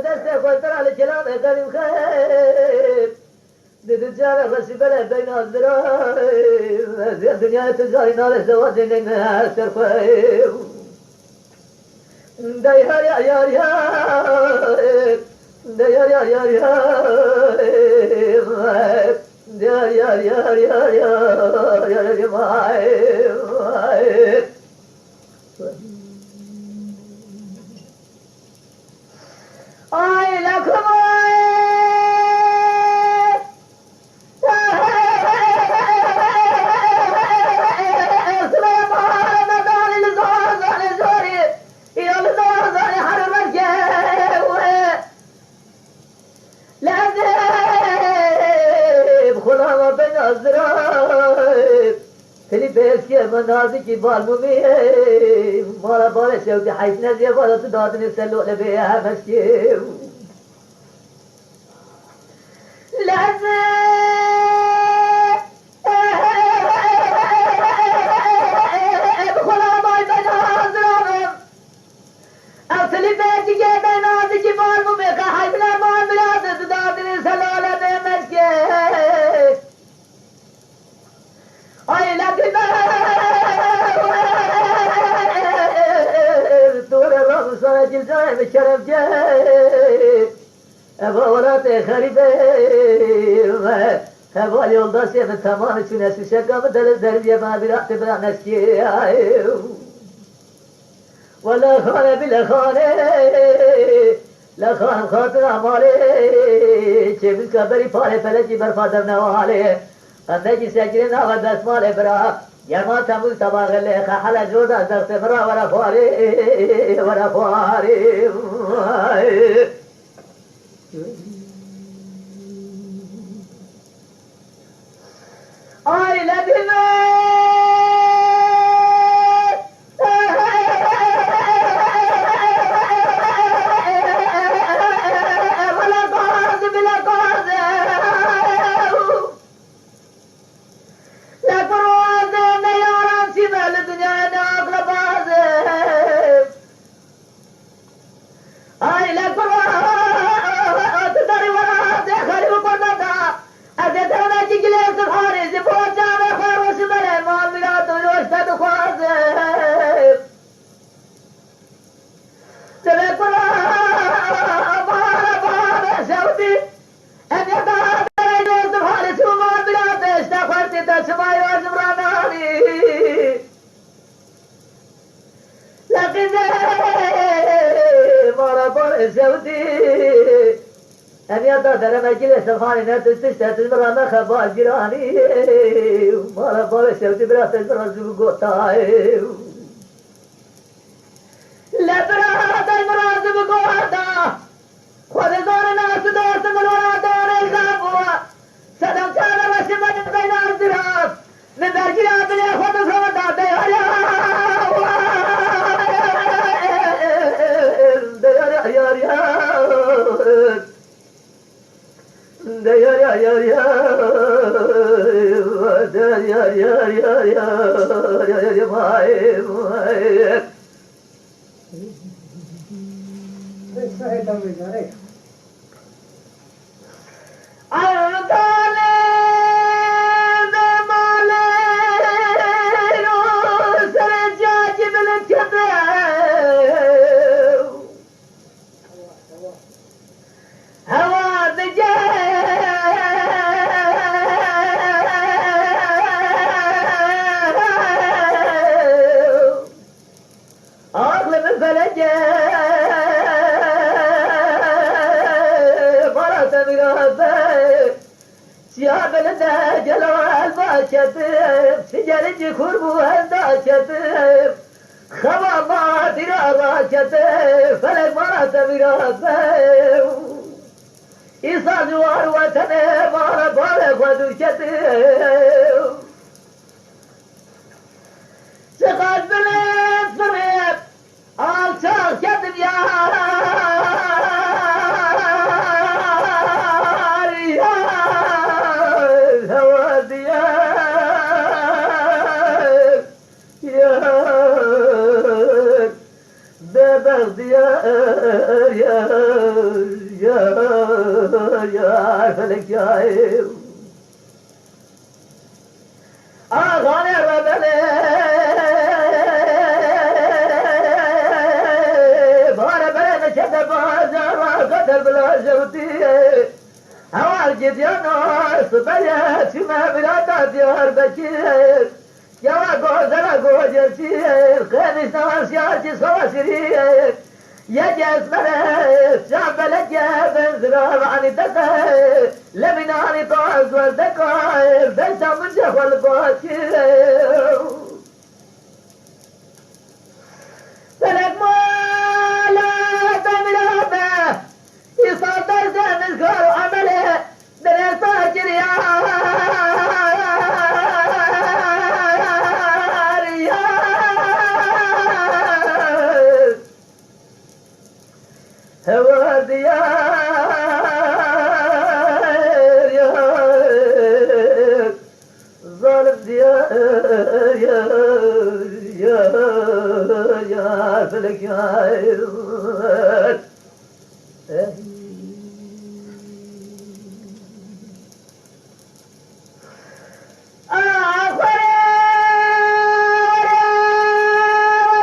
دست خود ترى الكلام قديم خير دجال رسبله بين الذراع الدنيا تزاري نار زواج من ترخير ديار يا يا يا ديار يا يا يا ديار يا يا يا يا يا آي لكم تلي بيس كي منازي كي بالمومي مالا بالا شوتي حيث نزي بالا تدادني سلو لبيها مسكي لازم بخلا باي بنازرهم او تلي بيس كي منازي كي بالمومي حيث نزي بالا تدادني سلو لبيها مسكي أي لكن دور الرب صار جلجاي بشرف جاي أبا ولاتي خريبي أبا اليوم سيف تمام شو ناس شقة بدل الدربية ما برأت بلا نسكي ولا خانة بلا خانة لا خان خاطر أمالي شبل كبري فالي فلجي برفادر نوالي أنتي سجلنا ودس مال برا يما تمو تباغ اللي خحل جودا درس برا ورا فاري ورا فاري آي لدينا أن يقدر مجلس سفاني نتستشتت المرامة خبال جيراني مالا بالا شوتي برات المرازو بقوتاي لا برات المرازو بقوتا خود زور ناس دوست ملورا دور الغابوا صدم كان رشمت بين الدراس من برجرات لي خود فردا دياريا سجلت خربو هنداشت خوا ما دراراشت فلك مرات برات إيسا زوار وطن مارا بارك ودوشت سقاط بلد فريب آلشاق شد يا يا فلك يا آغاني ربلي بار بلي نشد بازار قدر بلا جوتي هوال جديانو سبيا شما بلاتا ديار بشير يا غوزلا غوجتي خاني سواسياتي سواسيري يا جسمنا شعب لك بنزرار عن الدقائق لمناني طاز والدقائق بيت من جهو الباشر فلك ما لا تمرابه يصدر زين الكار عمله دنيا ساكر هو ديار يا ظالم ديار يا فلك يا